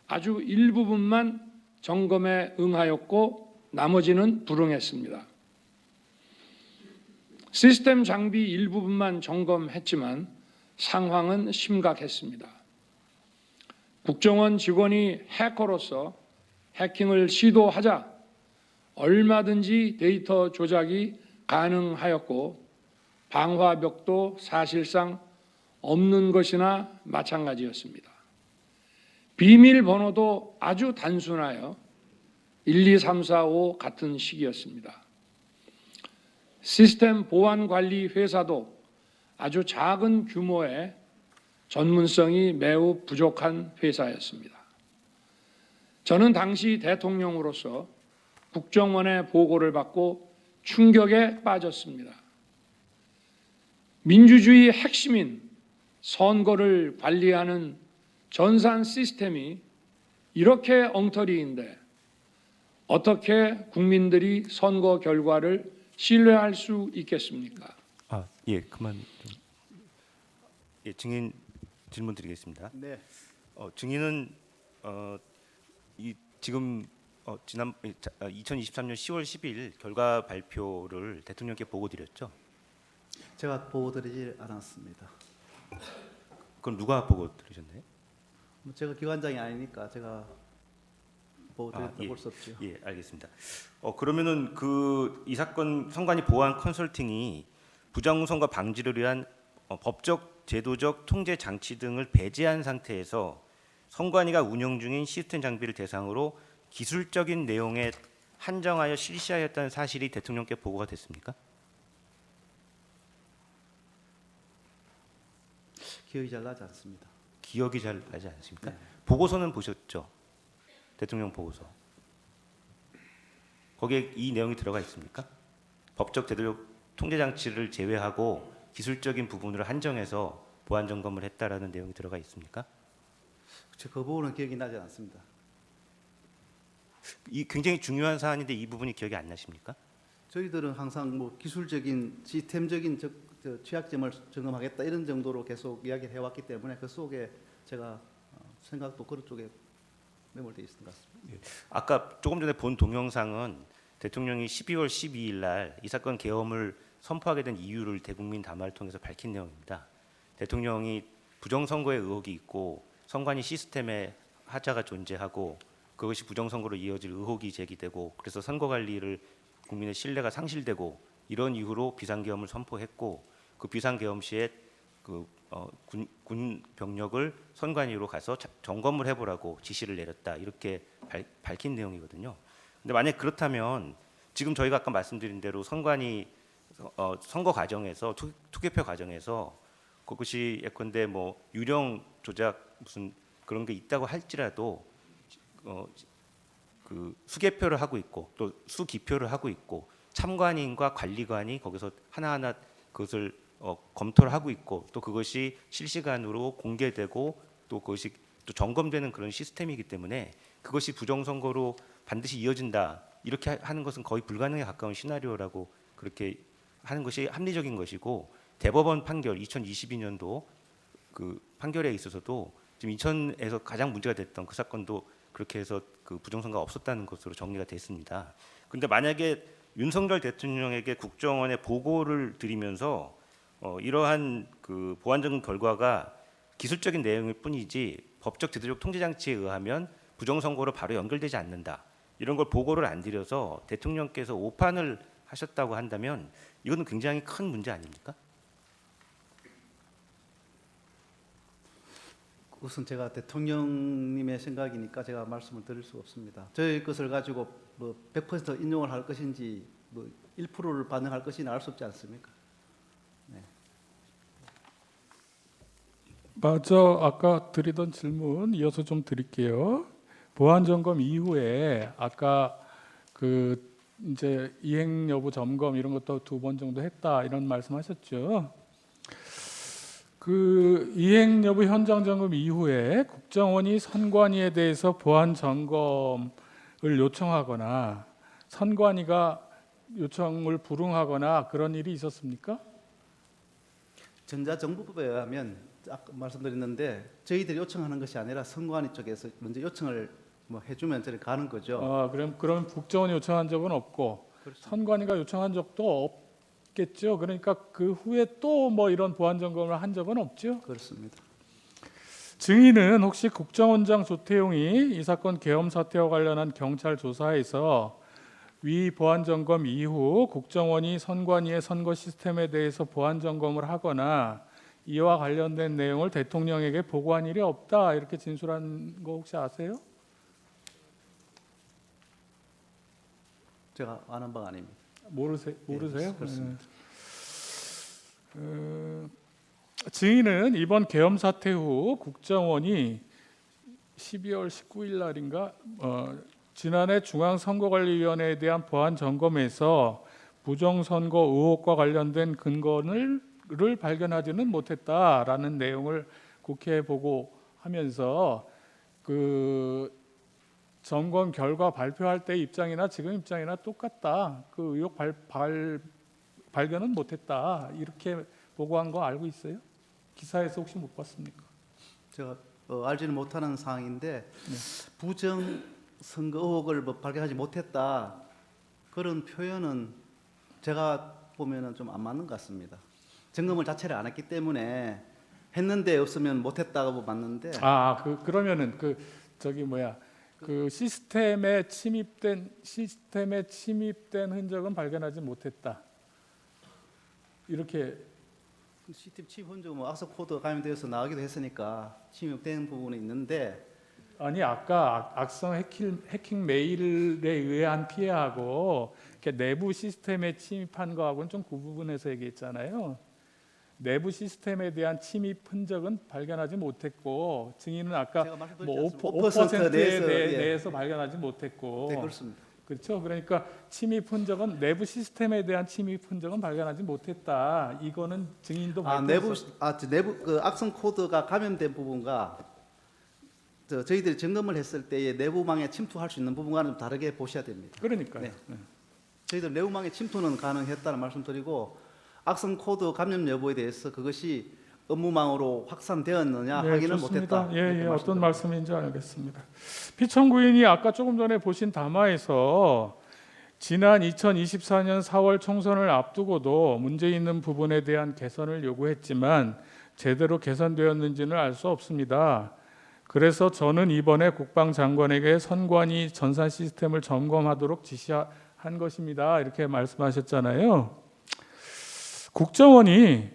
아주 일부분만 점검에 응하였고 나머지는 불응했습니다. 시스템 장비 일부분만 점검했지만 상황은 심각했습니다. 국정원 직원이 해커로서 해킹을 시도하자 얼마든지 데이터 조작이 가능하였고 방화벽도 사실상 없는 것이나 마찬가지였습니다. 비밀번호도 아주 단순하여 1, 2, 3, 4, 5 같은 식이었습니다. 시스템 보안관리 회사도 아주 작은 규모의 전문성이 매우 부족한 회사였습니다. 저는 당시 대통령으로서 국정원의 보고를 받고 충격에 빠졌습니다. 민주주의의 핵심인 선거를 관리하는 전산 시스템이 이렇게 엉터리인데 어떻게 국민들이 선거 결과를 신뢰할 수 있겠습니까? 예, 그만 좀. 예, 증인 질문 드리겠습니다. 네. 증인은 지금 2023년 10월 10일 결과 발표를 대통령께 보고 드렸죠? 제가 보고 드리지 않았습니다. 그럼 누가 보고 드리셨나요? 제가 기관장이 아니니까 제가 보고 드렸다 예. 볼 수 없죠. 예, 알겠습니다. 그러면은 이 사건 선관위 보안 컨설팅이 부정선거 방지를 위한 법적, 제도적 통제 장치 등을 배제한 상태에서 선관위가 운영 중인 시스템 장비를 대상으로 기술적인 내용에 한정하여 실시하였다는 사실이 대통령께 보고가 됐습니까? 기억이 잘 나지 않습니다. 기억이 잘 나지 않습니까? 네. 보고서는 보셨죠? 대통령 보고서. 거기에 이 내용이 들어가 있습니까? 법적 제도적 통제 장치를 제외하고 기술적인 부분으로 한정해서 보안 점검을 했다라는 내용이 들어가 있습니까? 그 부분은 기억이 나지 않습니다. 이 굉장히 중요한 사안인데 이 부분이 기억이 안 나십니까? 저희들은 항상 뭐 기술적인 시스템적인 취약점을 점검하겠다 이런 정도로 계속 이야기를 해왔기 때문에 그 속에 제가 생각도 그런 쪽에 매몰되어 있었던 것 같습니다. 아까 조금 전에 본 동영상은 대통령이 12월 12일 날 이 사건 계엄을 선포하게 된 이유를 대국민 담화를 통해서 밝힌 내용입니다. 대통령이 부정선거의 의혹이 있고 선관위 시스템에 하자가 존재하고 그것이 부정선거로 이어질 의혹이 제기되고 그래서 선거관리를 국민의 신뢰가 상실되고 이런 이유로 비상계엄을 선포했고 그 비상계엄 시에 군 병력을 선관위로 가서 점검을 해보라고 지시를 내렸다 이렇게 밝힌 내용이거든요. 근데 만약 그렇다면 지금 저희가 아까 말씀드린 대로 선관위 선거 과정에서 투개표 과정에서 그것이 예컨대 뭐 유령 조작 무슨 그런 게 있다고 할지라도 그 수개표를 하고 있고 또 수기표를 하고 있고 참관인과 관리관이 거기서 하나하나 그것을 검토를 하고 있고 또 그것이 실시간으로 공개되고 또 그것이 또 점검되는 그런 시스템이기 때문에 그것이 부정선거로 반드시 이어진다 이렇게 하는 것은 거의 불가능에 가까운 시나리오라고 그렇게 하는 것이 합리적인 것이고 대법원 판결 2022년도 그 판결에 있어서도 지금 인천에서 가장 문제가 됐던 그 사건도 그렇게 해서 그 부정선거가 없었다는 것으로 정리가 됐습니다. 그런데 만약에 윤석열 대통령에게 국정원에 보고를 드리면서 이러한 그 보안점 결과가 기술적인 내용일 뿐이지 법적 제도적 통제 장치에 의하면 부정선거로 바로 연결되지 않는다. 이런 걸 보고를 안 드려서 대통령께서 오판을 하셨다고 한다면 이거는 굉장히 큰 문제 아닙니까? 우선 제가 대통령님의 생각이니까 제가 말씀을 드릴 수 없습니다. 저희 것을 가지고 뭐 100% 인용을 할 것인지 뭐 1%를 반영할 것이냐 알 수 없지 않습니까? 맞아. 아까 드리던 질문 이어서 좀 드릴게요. 보안 점검 이후에 아까 그 이제 이행 여부 점검 이런 것도 2번 정도 했다 이런 말씀하셨죠. 그 이행 여부 현장 점검 이후에 국정원이 선관위에 대해서 보안 점검을 요청하거나 선관위가 요청을 불응하거나 그런 일이 있었습니까? 전자정보법에 의하면 아까 말씀드렸는데 저희들이 요청하는 것이 아니라 선관위 쪽에서 먼저 요청을 뭐 해주면 저리 가는 거죠. 그럼 국정원이 요청한 적은 없고 그렇습니다. 선관위가 요청한 적도 없겠죠. 그러니까 그 후에 또 뭐 이런 보안 점검을 한 적은 없죠. 그렇습니다. 증인은 혹시 국정원장 조태용이 이 사건 계엄 사태와 관련한 경찰 조사에서 위 보안 점검 이후 국정원이 선관위의 선거 시스템에 대해서 보안 점검을 하거나 이와 관련된 내용을 대통령에게 보고한 일이 없다 이렇게 진술한 거 혹시 아세요? 제가 아는 바가 아닙니다. 모르세요? 예, 그렇습니다. 증인은 이번 계엄 사태 후 국정원이 12월 19일 날인가 지난해 중앙선거관리위원회에 대한 보안 점검에서 부정선거 의혹과 관련된 근거를 발견하지는 못했다라는 내용을 국회에 보고하면서 그 점검 결과 발표할 때 입장이나 지금 입장이나 똑같다. 그 의혹 발견은 못했다. 이렇게 보고한 거 알고 있어요? 기사에서 혹시 못 봤습니까? 제가 알지는 못하는 사항인데 부정 선거 의혹을 뭐 발견하지 못했다 그런 표현은 제가 보면은 좀 안 맞는 것 같습니다. 점검을 자체를 안 했기 때문에 했는데 없으면 못했다고 맞는데 그러면은 그 시스템에 침입된 흔적은 발견하지 못했다. 이렇게 CCTV 침입 흔적은 뭐 악성 코드 감염되어서 나가기도 했으니까 침입된 부분이 있는데 아니 아까 악성 해킹 메일에 의한 피해하고 이렇게 내부 시스템에 침입한 거하고는 좀 구분해서 얘기했잖아요. 내부 시스템에 대한 침입 흔적은 발견하지 못했고 증인은 아까 제가 말씀드렸지 뭐 않습니까? 5%에 내에서, 예. 대해서 발견하지 못했고 네, 그렇습니다. 그렇죠. 그러니까 침입 흔적은 내부 시스템에 대한 침입 흔적은 발견하지 못했다. 이거는 증인도 내부 그 악성 코드가 감염된 부분과 저희들이 점검을 했을 때에 내부망에 침투할 수 있는 부분과는 좀 다르게 보셔야 됩니다. 그러니까요. 네. 네. 저희들 내부망에 침투는 가능했다는 말씀드리고 악성 코드 감염 여부에 대해서 그것이 업무망으로 확산되었느냐 네, 확인을 좋습니다. 못했다. 예, 이렇게 예, 어떤 말씀드립니다. 말씀인지 알겠습니다. 피청구인이 아까 조금 전에 보신 담화에서 지난 2024년 4월 총선을 앞두고도 문제 있는 부분에 대한 개선을 요구했지만 제대로 개선되었는지는 알 수 없습니다. 그래서 저는 이번에 국방장관에게 선관위 전산 시스템을 점검하도록 지시한 것입니다. 이렇게 말씀하셨잖아요. 국정원이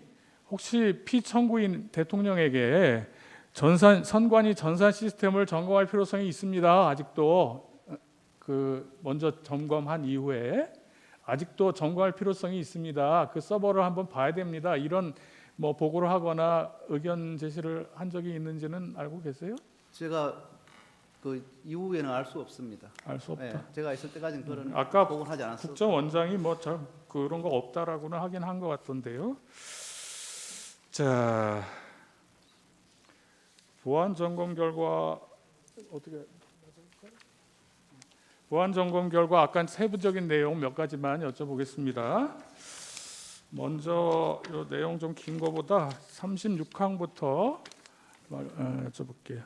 혹시 피청구인 대통령에게 선관위 전산 시스템을 점검할 필요성이 있습니다. 아직도 그 먼저 점검한 이후에 아직도 점검할 필요성이 있습니다. 그 서버를 한번 봐야 됩니다. 이런 뭐 보고를 하거나 의견 제시를 한 적이 있는지는 알고 계세요? 제가 그 이후에는 알 수 없습니다. 알 수 없다. 네, 제가 있을 때까지는 그런 아까 보고는 하지 않았어요. 국정원장이 뭐 잘 그런 거 없다라고는 하긴 한 것 같던데요. 자, 보안 점검 결과 어떻게? 보안 점검 결과 아까 세부적인 내용 몇 가지만 여쭤보겠습니다. 먼저 이 내용 좀 긴 거보다 36항부터 여쭤볼게요.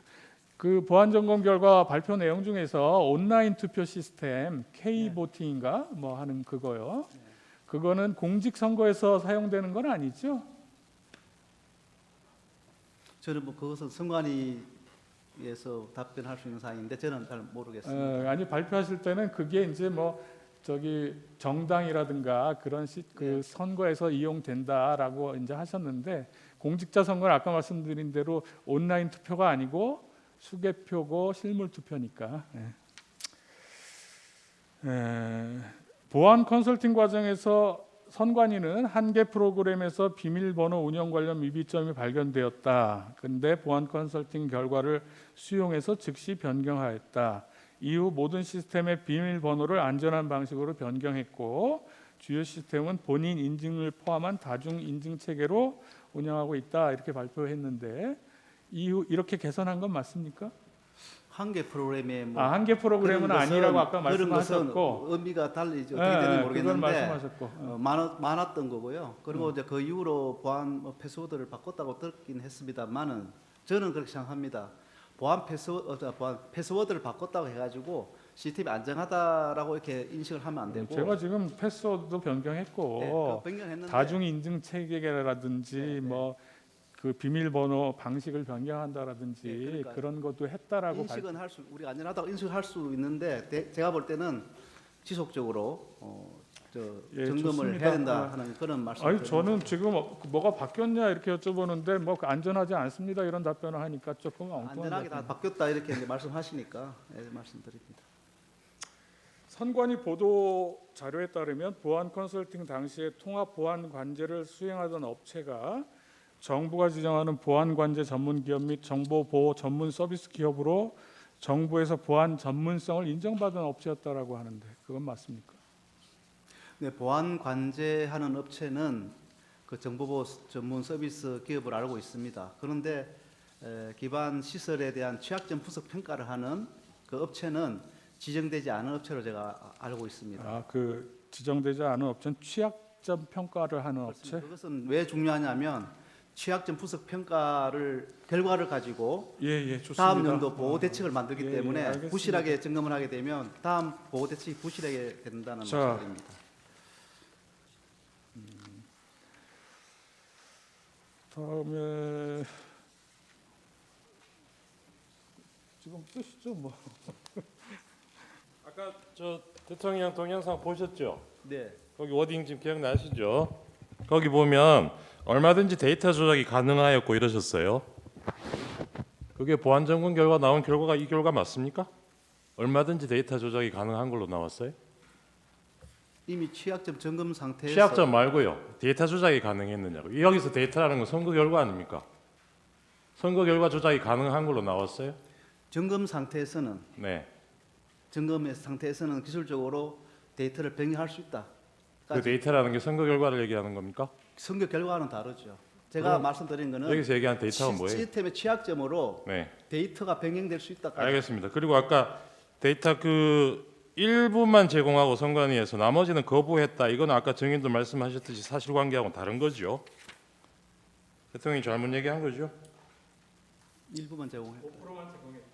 그 보안 점검 결과 발표 내용 중에서 온라인 투표 시스템 K 보팅인가 뭐 하는 그거요. 그거는 공직 선거에서 사용되는 건 아니죠? 저는 뭐 그것은 선관위에서 답변할 수 있는 사항인데 저는 잘 모르겠습니다. 아니 발표하실 때는 그게 이제 뭐 저기 정당이라든가 그런 그 선거에서 이용된다라고 이제 하셨는데 공직자 선거는 아까 말씀드린 대로 온라인 투표가 아니고 수개표고 실물 투표니까. 보안 컨설팅 과정에서 선관위는 한 개 프로그램에서 비밀번호 운영 관련 미비점이 발견되었다. 그런데 보안 컨설팅 결과를 수용해서 즉시 변경하였다. 이후 모든 시스템의 비밀번호를 안전한 방식으로 변경했고 주요 시스템은 본인 인증을 포함한 다중 인증 체계로 운영하고 있다. 이렇게 발표했는데 이후 이렇게 개선한 건 맞습니까? 한 개 프로그램에 뭐 한 개 프로그램은 그런 것은- 아니라고 아까 그런 것은 말씀하셨고, 의미가 달리 어떻게 예, 되는지 그건 모르겠는데 말씀하셨고, 많았던 거고요. 그리고 이제 그 이후로 보안 패스워드를 바꿨다고 듣긴 했습니다만은 저는 그렇게 생각합니다. 보안 패스워드를 바꿨다고 해가지고 시스템이 안정하다라고 이렇게 인식을 하면 안 되고 제가 지금 패스워드도 변경했고 네, 그거 변경했는데 다중 인증 체계라든지 뭐 그 비밀번호 방식을 변경한다라든지 네, 그러니까 그런 것도 했다라고 인식은 우리가 안전하다고 인식을 할 수 있는데 제가 볼 때는 지속적으로 예, 점검을 좋습니다. 해야 된다 하는 그런 말씀. 아니 저는 지금 뭐가 바뀌었냐 이렇게 여쭤보는데 뭐 안전하지 않습니다 이런 답변을 하니까 조금 엉뚱한 안전하게 다 답변. 바뀌었다 이렇게 이제 말씀하시니까 말씀드립니다. 선관위 보도 자료에 따르면 보안 컨설팅 당시에 통합 보안 관제를 수행하던 업체가 정부가 지정하는 보안 관제 전문 기업 및 정보 보호 전문 서비스 기업으로 정부에서 보안 전문성을 인정받은 업체였다라고 하는데 그건 맞습니까? 네, 보안 관제하는 업체는 그 정보보호 전문 서비스 기업을 알고 있습니다. 그런데 기반 시설에 대한 취약점 분석 평가를 하는 그 업체는 지정되지 않은 업체로 제가 알고 있습니다. 그 지정되지 않은 업체는 취약점 평가를 하는 업체? 그것은 왜 중요하냐면 취약점 분석 평가를 결과를 가지고 예, 좋습니다. 다음 연도 보호 대책을 만들기 예, 때문에 알겠습니다. 부실하게 점검을 하게 되면 다음 보호 대책이 부실하게 된다는 자. 말씀드립니다. 다음에 지금 쓰시죠 뭐. 아까 저 대통령 동영상 보셨죠? 네. 거기 워딩 지금 기억나시죠? 거기 보면 얼마든지 데이터 조작이 가능하였고 이러셨어요. 그게 보안 점검 결과 나온 결과가 이 결과 맞습니까? 얼마든지 데이터 조작이 가능한 걸로 나왔어요. 이미 취약점 점검 상태에서 취약점 말고요. 데이터 조작이 가능했느냐고. 여기서 데이터라는 건 선거 결과 아닙니까? 선거 결과 조작이 가능한 걸로 나왔어요. 점검 상태에서는 네. 점검 상태에서는 기술적으로 데이터를 변경할 수 있다. 그 데이터라는 게 선거 결과를 얘기하는 겁니까? 선거 결과는 다르죠. 제가 그럼 말씀드린 거는 여기서 얘기한 데이터가 뭐예요? 시스템의 취약점으로 네. 데이터가 변경될 수 있다. 알겠습니다. 그리고 아까 데이터 그 일부만 제공하고 선관위에서 나머지는 거부했다. 이건 아까 정인도 말씀하셨듯이 사실관계하고는 다른 거죠. 대통령이 잘못 얘기한 거죠. 일부만 제공해. 5%만 제공했다.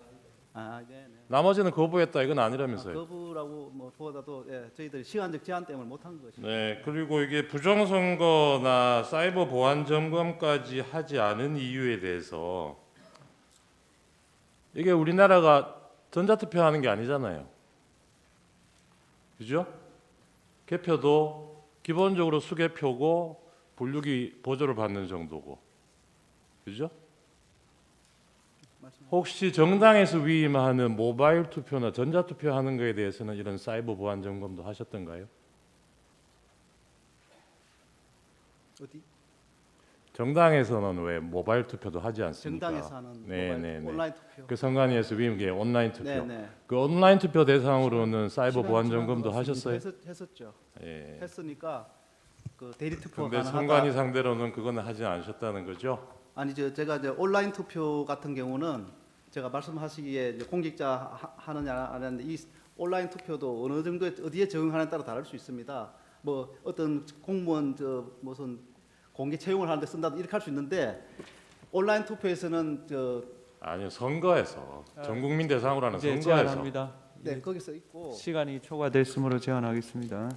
아, 네, 네. 나머지는 거부했다. 이건 아니라면서요. 거부라고 뭐 보다도 저희들이 시간적 제한 때문에 못한 것이죠. 네. 그리고 이게 부정선거나 사이버 보안 점검까지 하지 않은 이유에 대해서 이게 우리나라가 전자투표하는 게 아니잖아요. 그죠? 개표도 기본적으로 수개표고 분류기 보조를 받는 정도고. 그죠? 혹시 정당에서 위임하는 모바일 투표나 전자투표 하는 거에 대해서는 이런 사이버 보안 점검도 하셨던가요? 어디? 정당에서는 왜 모바일 투표도 하지 않습니까? 정당에서 하는 네, 모바일 네, 네. 온라인 투표. 그 선관위에서 위임계 온라인 투표. 네, 네. 그 온라인 투표 대상으로는 사이버 시간이 보안 지난 점검도 것 같습니다. 하셨어요? 했었죠. 예. 했으니까 그 대리 투표 근데 가능하다. 선관위 상대로는 그거는 하지 않으셨다는 거죠? 아니 제가 이제 온라인 투표 같은 경우는 제가 말씀하시기에 이제 공직자 하느냐 안 하는데 이 온라인 투표도 어느 정도 어디에 적용하느냐에 따라 다를 수 있습니다. 뭐 어떤 공무원 무슨 공개 채용을 하는데 쓴다 이렇게 할 수 있는데 온라인 투표에서는 아니요, 선거에서 전 국민 대상으로 하는 이제 선거에서 제안합니다. 네, 거기서 있고 시간이 초과됐으므로 제안하겠습니다.